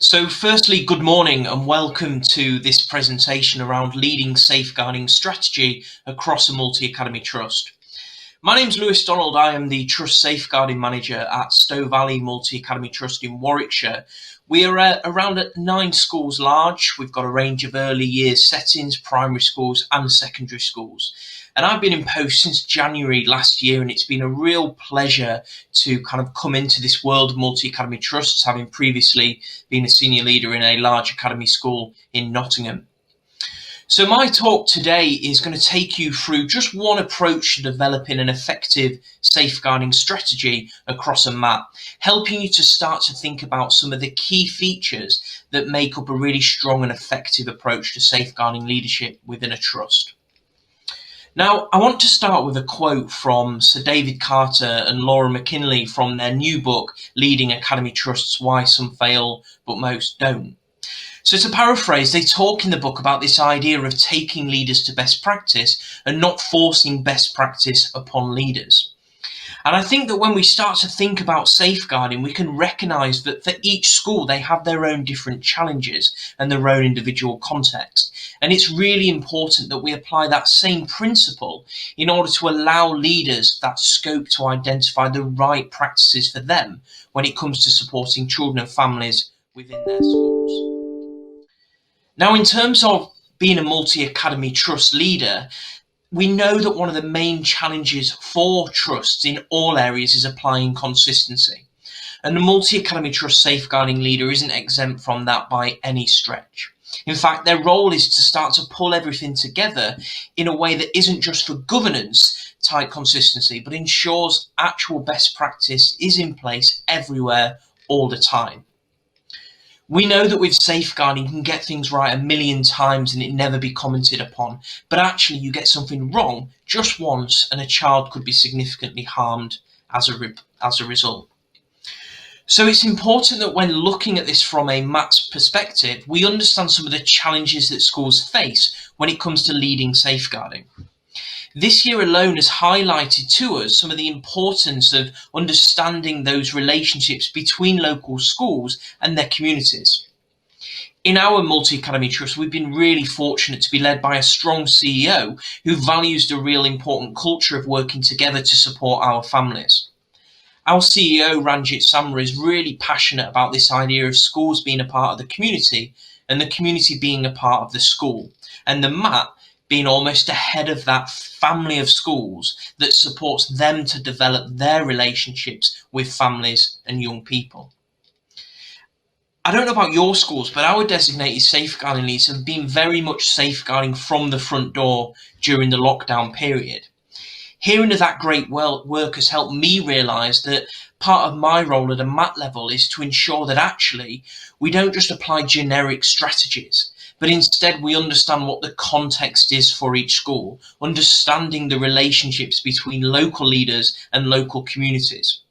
So firstly, good morning and welcome to this presentation around leading safeguarding strategy across a multi-academy trust. My name's Lewis Donald. I am the Trust Safeguarding Manager at Stowe Valley Multi-Academy Trust in Warwickshire. We are around at 9 schools large. We've got a range of early years settings, primary schools and secondary schools. And I've been in post since January last year, and it's been a real pleasure to kind of come into this world of multi-academy trusts, having previously been a senior leader in a large academy school in Nottingham. So my talk today is going to take you through just one approach to developing an effective safeguarding strategy across a MAT, helping you to start to think about some of the key features that make up a really strong and effective approach to safeguarding leadership within a trust. Now, I want to start with a quote from Sir David Carter and Laura McKinley from their new book, Leading Academy Trusts, Why Some Fail But Most Don't. So to paraphrase, they talk in the book about this idea of taking leaders to best practice and not forcing best practice upon leaders. And I think that when we start to think about safeguarding, we can recognise that for each school, they have their own different challenges and their own individual context. And it's really important that we apply that same principle in order to allow leaders that scope to identify the right practices for them when it comes to supporting children and families within their schools. Now, in terms of being a multi-academy trust leader, we know that one of the main challenges for trusts in all areas is applying consistency. And the multi-academy trust safeguarding leader isn't exempt from that by any stretch. In fact, their role is to start to pull everything together in a way that isn't just for governance type consistency, but ensures actual best practice is in place everywhere all the time. We know that with safeguarding, you can get things right a million times and it never be commented upon, but actually you get something wrong just once and a child could be significantly harmed as a result. So it's important that when looking at this from a MAT's perspective, we understand some of the challenges that schools face when it comes to leading safeguarding. This year alone has highlighted to us some of the importance of understanding those relationships between local schools and their communities. In our multi-academy trust, we've been really fortunate to be led by a strong CEO who values the real important culture of working together to support our families. Our CEO, Ranjit Samra, is really passionate about this idea of schools being a part of the community and the community being a part of the school, and the MAT being almost ahead of that family of schools that supports them to develop their relationships with families and young people. I don't know about your schools, but our designated safeguarding leads have been very much safeguarding from the front door during the lockdown period. Hearing of that great work has helped me realise that part of my role at a MAT level is to ensure that actually we don't just apply generic strategies, but instead we understand what the context is for each school, understanding the relationships between local leaders and local communities,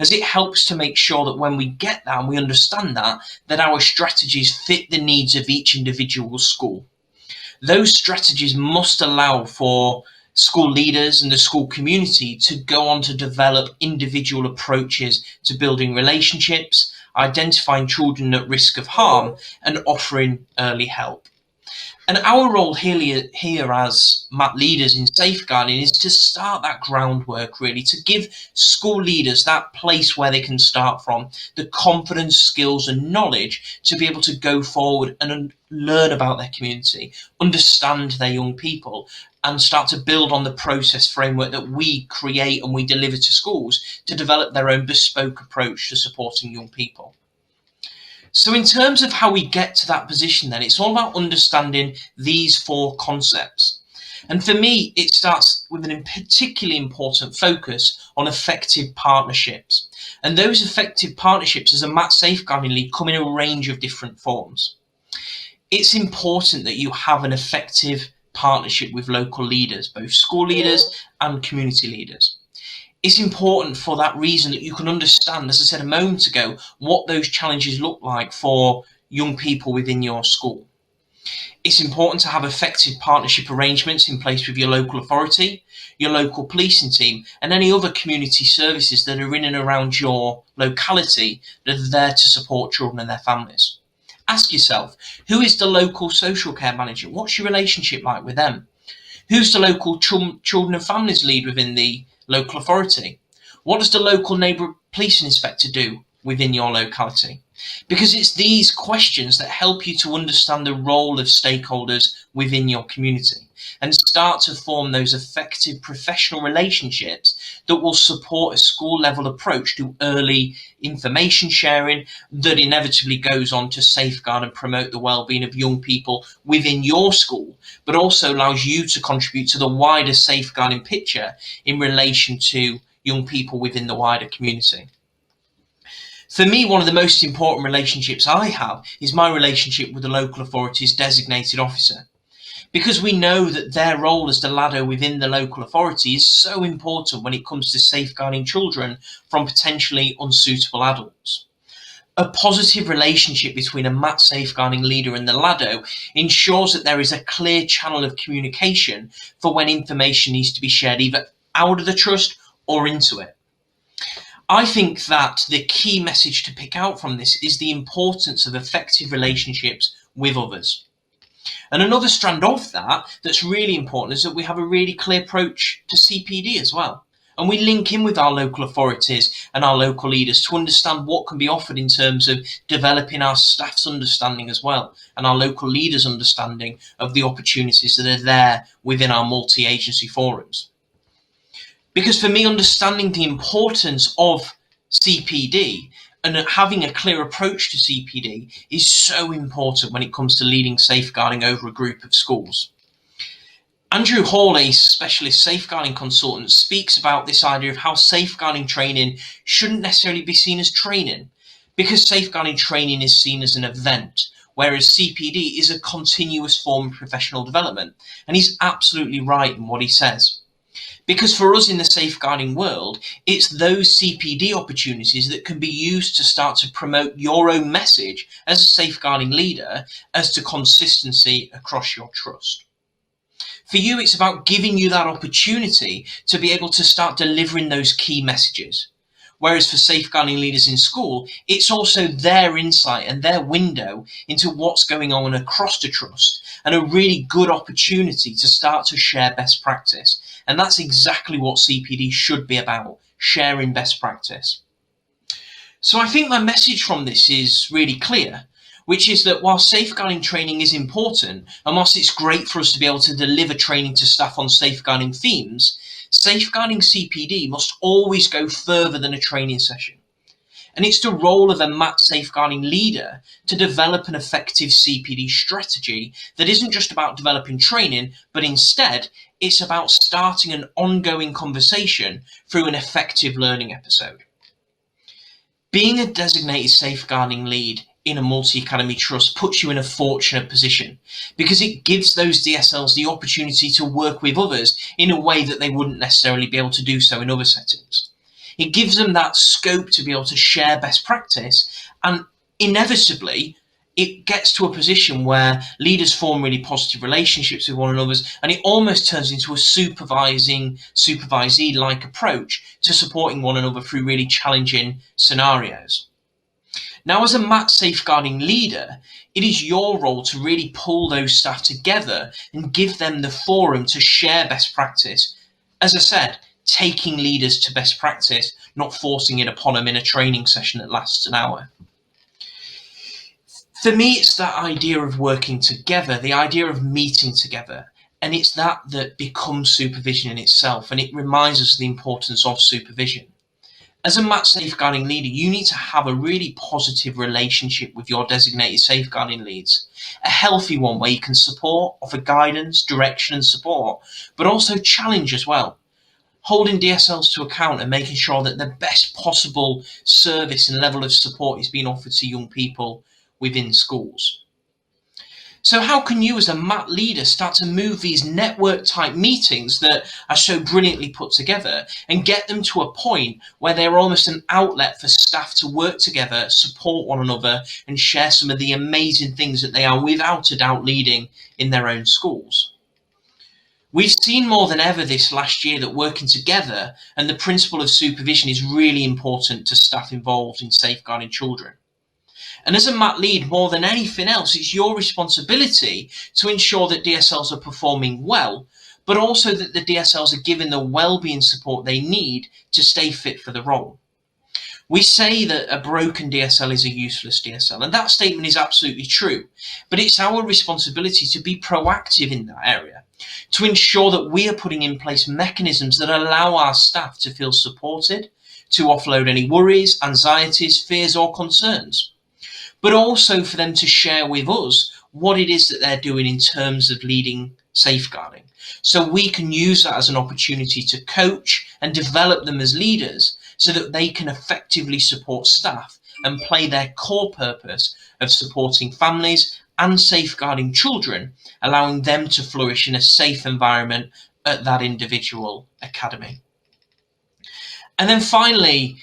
as it helps to make sure that when we get that and we understand that our strategies fit the needs of each individual school. Those strategies must allow for school leaders and the school community to go on to develop individual approaches to building relationships, identifying children at risk of harm, and offering early help. And our role here as MAT leaders in safeguarding is to start that groundwork, really, to give school leaders that place where they can start from, the confidence, skills and knowledge to be able to go forward and learn about their community, understand their young people, and start to build on the process framework that we create and we deliver to schools to develop their own bespoke approach to supporting young people. So in terms of how we get to that position, then it's all about understanding these four concepts. And for me, it starts with a particularly important focus on effective partnerships. And those effective partnerships as a MAT safeguarding lead come in a range of different forms. It's important that you have an effective partnership with local leaders, both school leaders and community leaders. It's important for that reason that you can understand, as I said a moment ago, what those challenges look like for young people within your school. It's important to have effective partnership arrangements in place with your local authority, your local policing team, and any other community services that are in and around your locality that are there to support children and their families. Ask yourself, who is the local social care manager? What's your relationship like with them? Who's the local children and families lead within the local authority? What does the local neighbourhood police inspector do within your locality? Because it's these questions that help you to understand the role of stakeholders within your community and start to form those effective professional relationships that will support a school level approach to early information sharing that inevitably goes on to safeguard and promote the well-being of young people within your school, but also allows you to contribute to the wider safeguarding picture in relation to young people within the wider community. For me, one of the most important relationships I have is my relationship with the local authority's designated officer, because we know that their role as the ladder within the local authority is so important when it comes to safeguarding children from potentially unsuitable adults. A positive relationship between a MAT safeguarding leader and the LADO ensures that there is a clear channel of communication for when information needs to be shared either out of the trust or into it. I think that the key message to pick out from this is the importance of effective relationships with others. And another strand of that that's really important is that we have a really clear approach to CPD as well. And we link in with our local authorities and our local leaders to understand what can be offered in terms of developing our staff's understanding as well, and our local leaders' understanding of the opportunities that are there within our multi-agency forums. Because for me, understanding the importance of CPD and having a clear approach to CPD is so important when it comes to leading safeguarding over a group of schools. Andrew Hall, a specialist safeguarding consultant, speaks about this idea of how safeguarding training shouldn't necessarily be seen as training, because safeguarding training is seen as an event, whereas CPD is a continuous form of professional development. And he's absolutely right in what he says. Because for us in the safeguarding world, it's those CPD opportunities that can be used to start to promote your own message as a safeguarding leader as to consistency across your trust. For you, it's about giving you that opportunity to be able to start delivering those key messages. Whereas for safeguarding leaders in school, it's also their insight and their window into what's going on across the trust, and a really good opportunity to start to share best practice. And that's exactly what CPD should be about, sharing best practice. So I think my message from this is really clear, which is that while safeguarding training is important, and whilst it's great for us to be able to deliver training to staff on safeguarding themes, safeguarding CPD must always go further than a training session. And it's the role of a MAT safeguarding leader to develop an effective CPD strategy that isn't just about developing training, but instead it's about starting an ongoing conversation through an effective learning episode. Being a designated safeguarding lead in a multi-academy trust puts you in a fortunate position, because it gives those DSLs the opportunity to work with others in a way that they wouldn't necessarily be able to do so in other settings. It gives them that scope to be able to share best practice, and inevitably it gets to a position where leaders form really positive relationships with one another, and it almost turns into a supervisee-like approach to supporting one another through really challenging scenarios. Now, as a MAT safeguarding leader, it is your role to really pull those staff together and give them the forum to share best practice. As I said, taking leaders to best practice, not forcing it upon them in a training session that lasts an hour. For me, it's that idea of working together, the idea of meeting together, and it's that becomes supervision in itself, and it reminds us of the importance of supervision. As a MAT safeguarding leader, you need to have a really positive relationship with your designated safeguarding leads. A healthy one where you can support, offer guidance, direction and support, but also challenge as well. Holding DSLs to account and making sure that the best possible service and level of support is being offered to young people within schools. So how can you as a MAT leader start to move these network type meetings that are so brilliantly put together and get them to a point where they're almost an outlet for staff to work together, support one another and share some of the amazing things that they are without a doubt leading in their own schools? We've seen more than ever this last year that working together and the principle of supervision is really important to staff involved in safeguarding children. And as a MAT lead, more than anything else, it's your responsibility to ensure that DSLs are performing well, but also that the DSLs are given the well-being support they need to stay fit for the role. We say that a broken DSL is a useless DSL, and that statement is absolutely true, but it's our responsibility to be proactive in that area, to ensure that we are putting in place mechanisms that allow our staff to feel supported, to offload any worries, anxieties, fears or concerns, but also for them to share with us what it is that they're doing in terms of leading safeguarding. So we can use that as an opportunity to coach and develop them as leaders so that they can effectively support staff and play their core purpose of supporting families and safeguarding children, allowing them to flourish in a safe environment at that individual academy. And then finally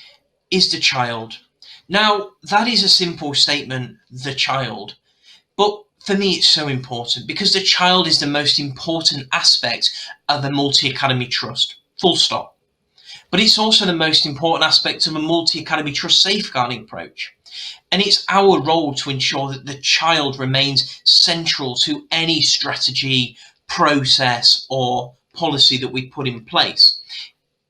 is the child. Now, that is a simple statement, the child, but for me it's so important because the child is the most important aspect of a multi-academy trust, full stop. But it's also the most important aspect of a multi-academy trust safeguarding approach. And it's our role to ensure that the child remains central to any strategy, process or policy that we put in place.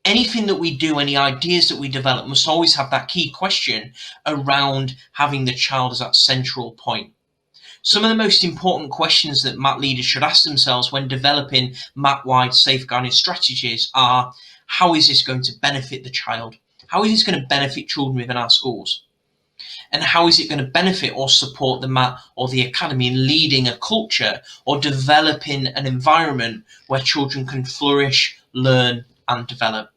Anything that we do, any ideas that we develop must always have that key question around having the child as that central point. Some of the most important questions that MAT leaders should ask themselves when developing MAT-wide safeguarding strategies are, how is this going to benefit the child? How is this going to benefit children within our schools? And how is it going to benefit or support the MAT or the academy in leading a culture or developing an environment where children can flourish, learn and develop?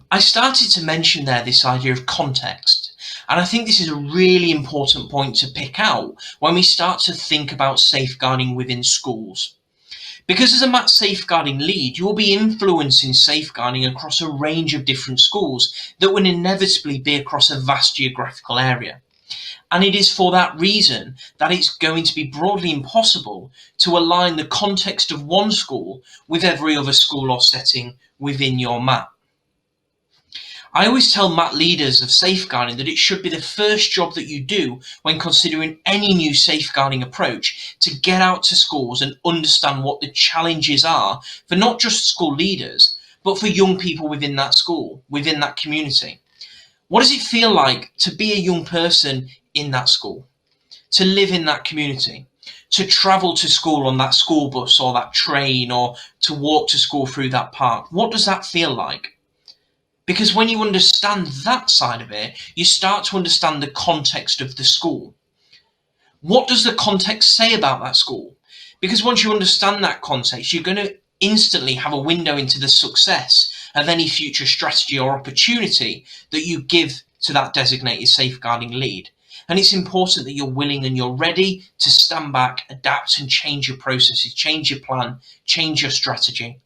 I started to mention there this idea of context, and I think this is a really important point to pick out when we start to think about safeguarding within schools. Because as a MAT safeguarding lead, you will be influencing safeguarding across a range of different schools that will inevitably be across a vast geographical area. And it is for that reason that it's going to be broadly impossible to align the context of one school with every other school or setting within your MAT. I always tell MAT leaders of safeguarding that it should be the first job that you do when considering any new safeguarding approach to get out to schools and understand what the challenges are for not just school leaders, but for young people within that school, within that community. What does it feel like to be a young person in that school, to live in that community, to travel to school on that school bus or that train, or to walk to school through that park? What does that feel like? Because when you understand that side of it, you start to understand the context of the school. What does the context say about that school? Because once you understand that context, you're going to instantly have a window into the success of any future strategy or opportunity that you give to that designated safeguarding lead. And it's important that you're willing and you're ready to stand back, adapt and change your processes, change your plan, change your strategy.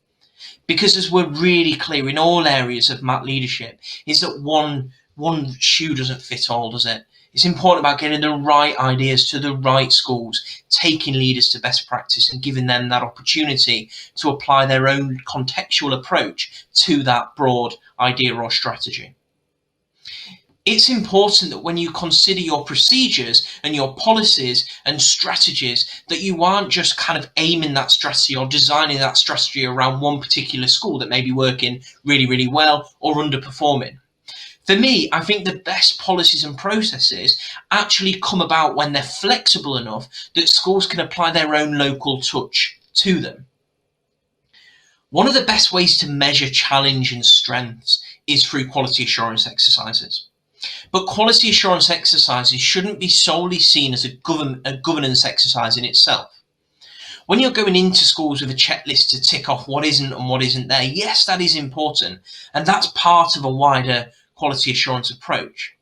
Because as we're really clear in all areas of MAT leadership, is that one shoe doesn't fit all, does it? It's important about getting the right ideas to the right schools, taking leaders to best practice and giving them that opportunity to apply their own contextual approach to that broad idea or strategy. It's important that when you consider your procedures and your policies and strategies, that you aren't just kind of aiming that strategy or designing that strategy around one particular school that may be working really, really well or underperforming. For me, I think the best policies and processes actually come about when they're flexible enough that schools can apply their own local touch to them. One of the best ways to measure challenge and strengths is through quality assurance exercises. But quality assurance exercises shouldn't be solely seen as a governance exercise in itself. When you're going into schools with a checklist to tick off what isn't and what isn't there, yes, that is important, and that's part of a wider quality assurance approach.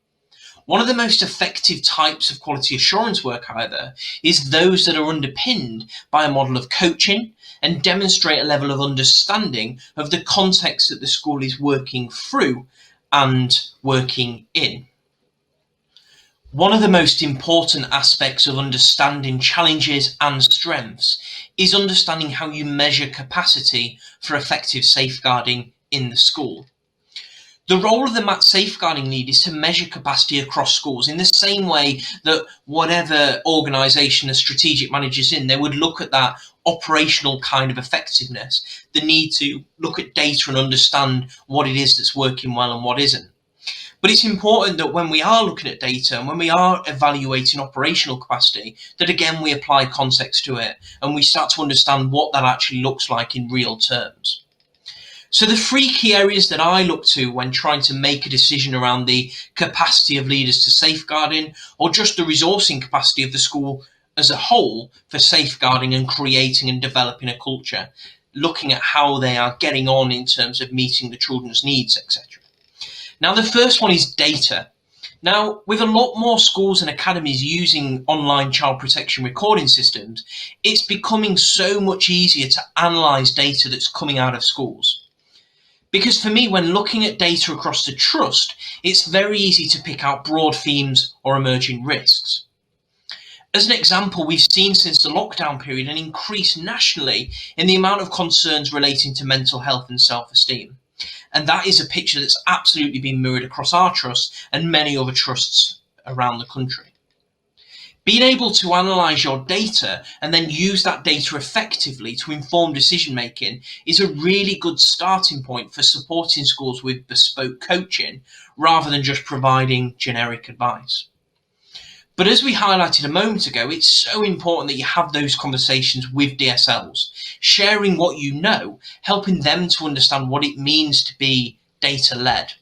One of the most effective types of quality assurance work, however, is those that are underpinned by a model of coaching and demonstrate a level of understanding of the context that the school is working through and working in. One of the most important aspects of understanding challenges and strengths is understanding how you measure capacity for effective safeguarding in the school. The role of the MAT safeguarding lead is to measure capacity across schools in the same way that whatever organisation a strategic manager is in, they would look at that operational kind of effectiveness, the need to look at data and understand what it is that's working well and what isn't. But it's important that when we are looking at data and when we are evaluating operational capacity, that again we apply context to it and we start to understand what that actually looks like in real terms. So the three key areas that I look to when trying to make a decision around the capacity of leaders to safeguarding, or just the resourcing capacity of the school as a whole for safeguarding and creating and developing a culture, looking at how they are getting on in terms of meeting the children's needs, etc. Now, the first one is data. Now, with a lot more schools and academies using online child protection recording systems, it's becoming so much easier to analyse data that's coming out of schools. Because for me, when looking at data across the trust, it's very easy to pick out broad themes or emerging risks. As an example, we've seen since the lockdown period an increase nationally in the amount of concerns relating to mental health and self-esteem. And that is a picture that's absolutely been mirrored across our trust and many other trusts around the country. Being able to analyse your data and then use that data effectively to inform decision making is a really good starting point for supporting schools with bespoke coaching rather than just providing generic advice. But as we highlighted a moment ago, it's so important that you have those conversations with DSLs, sharing what you know, helping them to understand what it means to be data-led,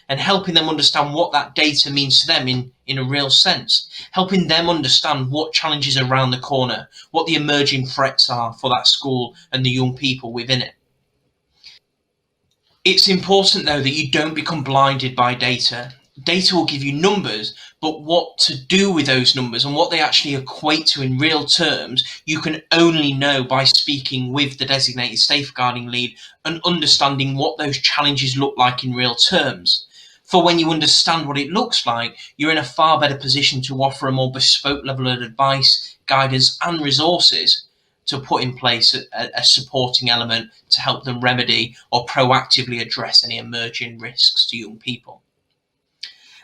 and helping them understand what that data means to them in a real sense, helping them understand what challenges are around the corner, what the emerging threats are for that school and the young people within it. It's important, though, that you don't become blinded by data. Data will give you numbers, but what to do with those numbers and what they actually equate to in real terms, you can only know by speaking with the designated safeguarding lead and understanding what those challenges look like in real terms. For when you understand what it looks like, you're in a far better position to offer a more bespoke level of advice, guidance, and resources to put in place a supporting element to help them remedy or proactively address any emerging risks to young people.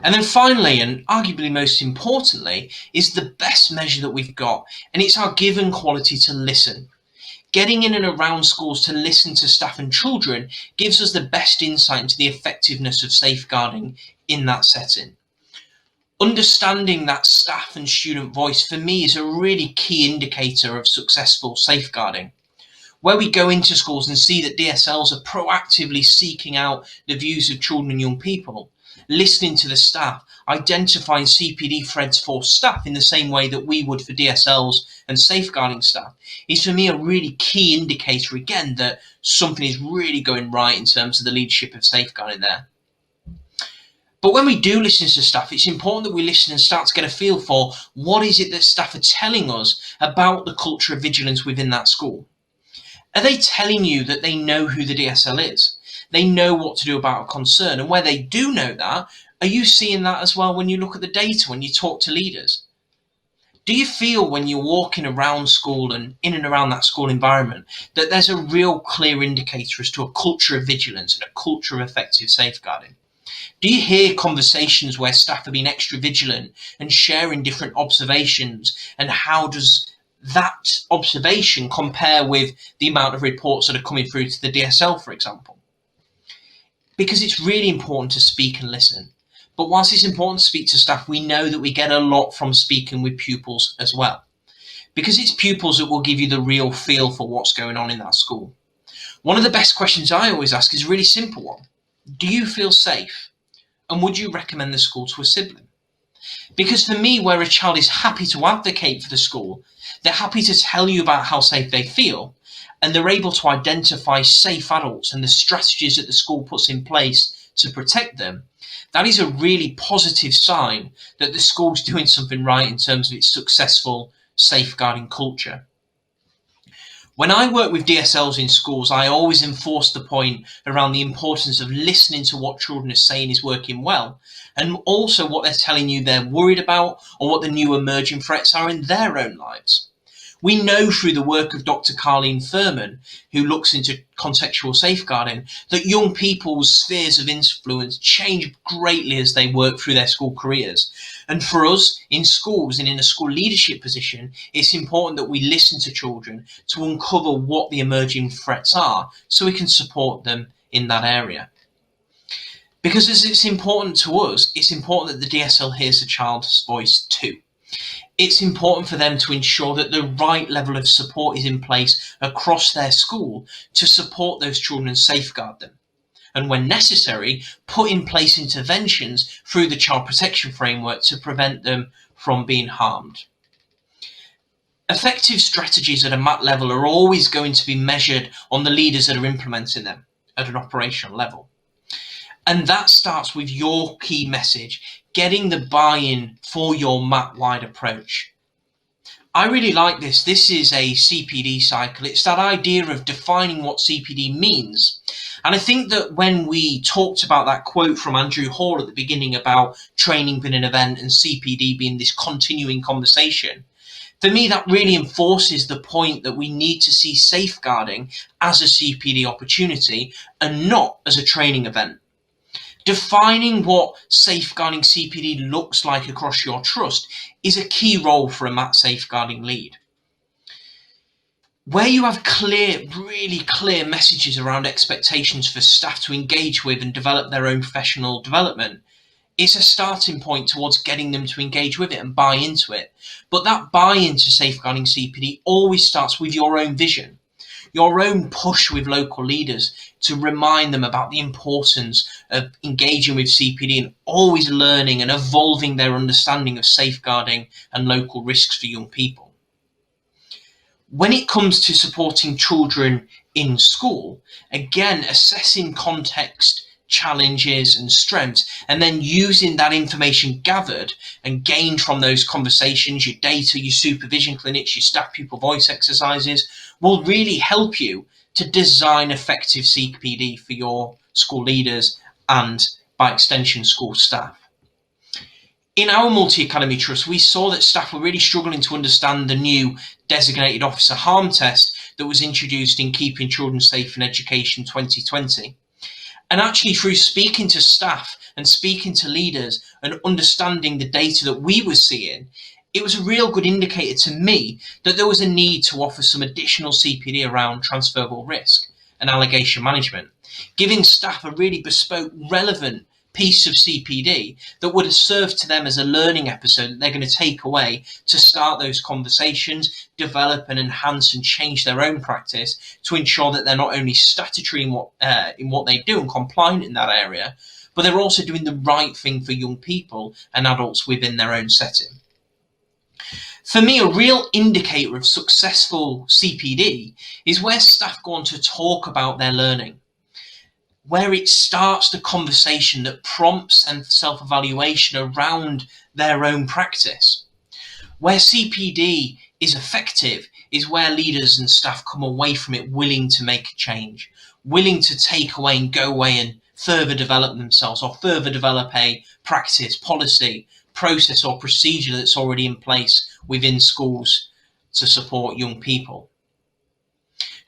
And then finally, and arguably most importantly, is the best measure that we've got, and it's our given quality to listen. Getting in and around schools to listen to staff and children gives us the best insight into the effectiveness of safeguarding in that setting. Understanding that staff and student voice for me is a really key indicator of successful safeguarding. Where we go into schools and see that DSLs are proactively seeking out the views of children and young people, listening to the staff, identifying CPD threads for staff in the same way that we would for DSLs and safeguarding staff, is for me a really key indicator again that something is really going right in terms of the leadership of safeguarding there. But when we do listen to staff, it's important that we listen and start to get a feel for what is it that staff are telling us about the culture of vigilance within that school. Are they telling you that they know who the DSL is? They know what to do about a concern, and where they do know that, are you seeing that as well when you look at the data, when you talk to leaders? Do you feel when you're walking around school and in and around that school environment that there's a real clear indicator as to a culture of vigilance and a culture of effective safeguarding? Do you hear conversations where staff are being extra vigilant and sharing different observations, and how does that observation compare with the amount of reports that are coming through to the DSL, for example? Because it's really important to speak and listen. But whilst it's important to speak to staff, we know that we get a lot from speaking with pupils as well. Because it's pupils that will give you the real feel for what's going on in that school. One of the best questions I always ask is a really simple one. Do you feel safe? And would you recommend the school to a sibling? Because for me, where a child is happy to advocate for the school, they're happy to tell you about how safe they feel, and they're able to identify safe adults and the strategies that the school puts in place to protect them, that is a really positive sign that the school's doing something right in terms of its successful safeguarding culture. When I work with DSLs in schools, I always enforce the point around the importance of listening to what children are saying is working well, and also what they're telling you they're worried about or what the new emerging threats are in their own lives. We know through the work of Dr. Carleen Furman, who looks into contextual safeguarding, that young people's spheres of influence change greatly as they work through their school careers. And for us in schools and in a school leadership position, it's important that we listen to children to uncover what the emerging threats are so we can support them in that area. Because as it's important to us, it's important that the DSL hears the child's voice too. It's important for them to ensure that the right level of support is in place across their school to support those children and safeguard them. And when necessary, put in place interventions through the child protection framework to prevent them from being harmed. Effective strategies at a MAT level are always going to be measured on the leaders that are implementing them at an operational level. And that starts with your key message, getting the buy-in for your MAT-wide approach. I really like this. This is a CPD cycle. It's that idea of defining what CPD means. And I think that when we talked about that quote from Andrew Hall at the beginning about training being an event and CPD being this continuing conversation, for me, that really enforces the point that we need to see safeguarding as a CPD opportunity and not as a training event. Defining what safeguarding CPD looks like across your trust is a key role for a MAT safeguarding lead. Where you have really clear messages around expectations for staff to engage with and develop their own professional development, it's a starting point towards getting them to engage with it and buy into it. But that buy-in to safeguarding CPD always starts with your own vision, your own push with local leaders to remind them about the importance of engaging with CPD and always learning and evolving their understanding of safeguarding and local risks for young people. When it comes to supporting children in school, again, assessing context, challenges and strengths, and then using that information gathered and gained from those conversations, your data, your supervision clinics, your staff pupil voice exercises, will really help you to design effective CPD for your school leaders and, by extension, school staff. In our multi-academy trust, we saw that staff were really struggling to understand the new designated officer harm test that was introduced in Keeping Children Safe in Education 2020. And actually, through speaking to staff and speaking to leaders and understanding the data that we were seeing, it was a real good indicator to me that there was a need to offer some additional CPD around transferable risk and allegation management, giving staff a really bespoke, relevant piece of CPD that would have served to them as a learning episode that they're going to take away to start those conversations, develop and enhance and change their own practice to ensure that they're not only statutory in what they do and compliant in that area, but they're also doing the right thing for young people and adults within their own setting. For me, a real indicator of successful CPD is where staff go on to talk about their learning, where it starts the conversation that prompts and self-evaluation around their own practice. Where CPD is effective is where leaders and staff come away from it willing to make a change, willing to take away and go away and further develop themselves or further develop a practice, policy, process or procedure that's already in place within schools to support young people.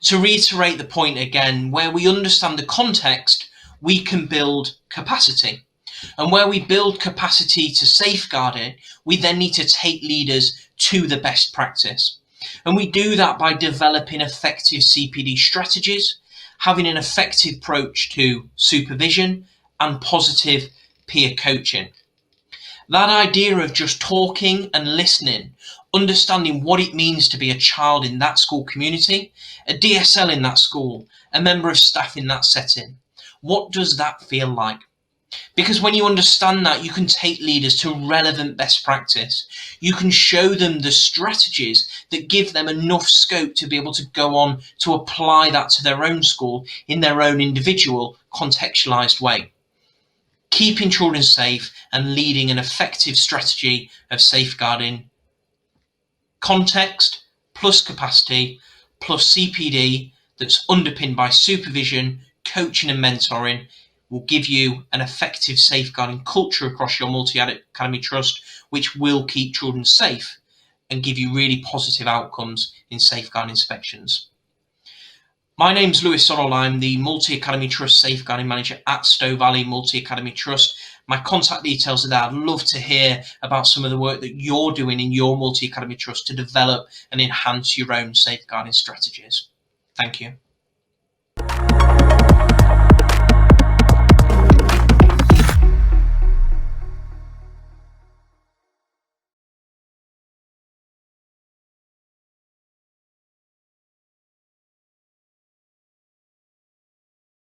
To reiterate the point again, where we understand the context, we can build capacity. And where we build capacity to safeguard it, we then need to take leaders to the best practice. And we do that by developing effective CPD strategies, having an effective approach to supervision and positive peer coaching. That idea of just talking and listening, understanding what it means to be a child in that school community, a DSL in that school, a member of staff in that setting. What does that feel like? Because when you understand that, you can take leaders to relevant best practice. You can show them the strategies that give them enough scope to be able to go on to apply that to their own school in their own individual contextualized way. Keeping children safe and leading an effective strategy of safeguarding, context plus capacity plus CPD that's underpinned by supervision, coaching and mentoring will give you an effective safeguarding culture across your multi-academy trust, which will keep children safe and give you really positive outcomes in safeguard inspections. My name's Lewis Donald. I'm the Multi-Academy Trust Safeguarding Manager at Stowe Valley Multi-Academy Trust. My contact details are there. I'd love to hear about some of the work that you're doing in your Multi-Academy Trust to develop and enhance your own safeguarding strategies. Thank you.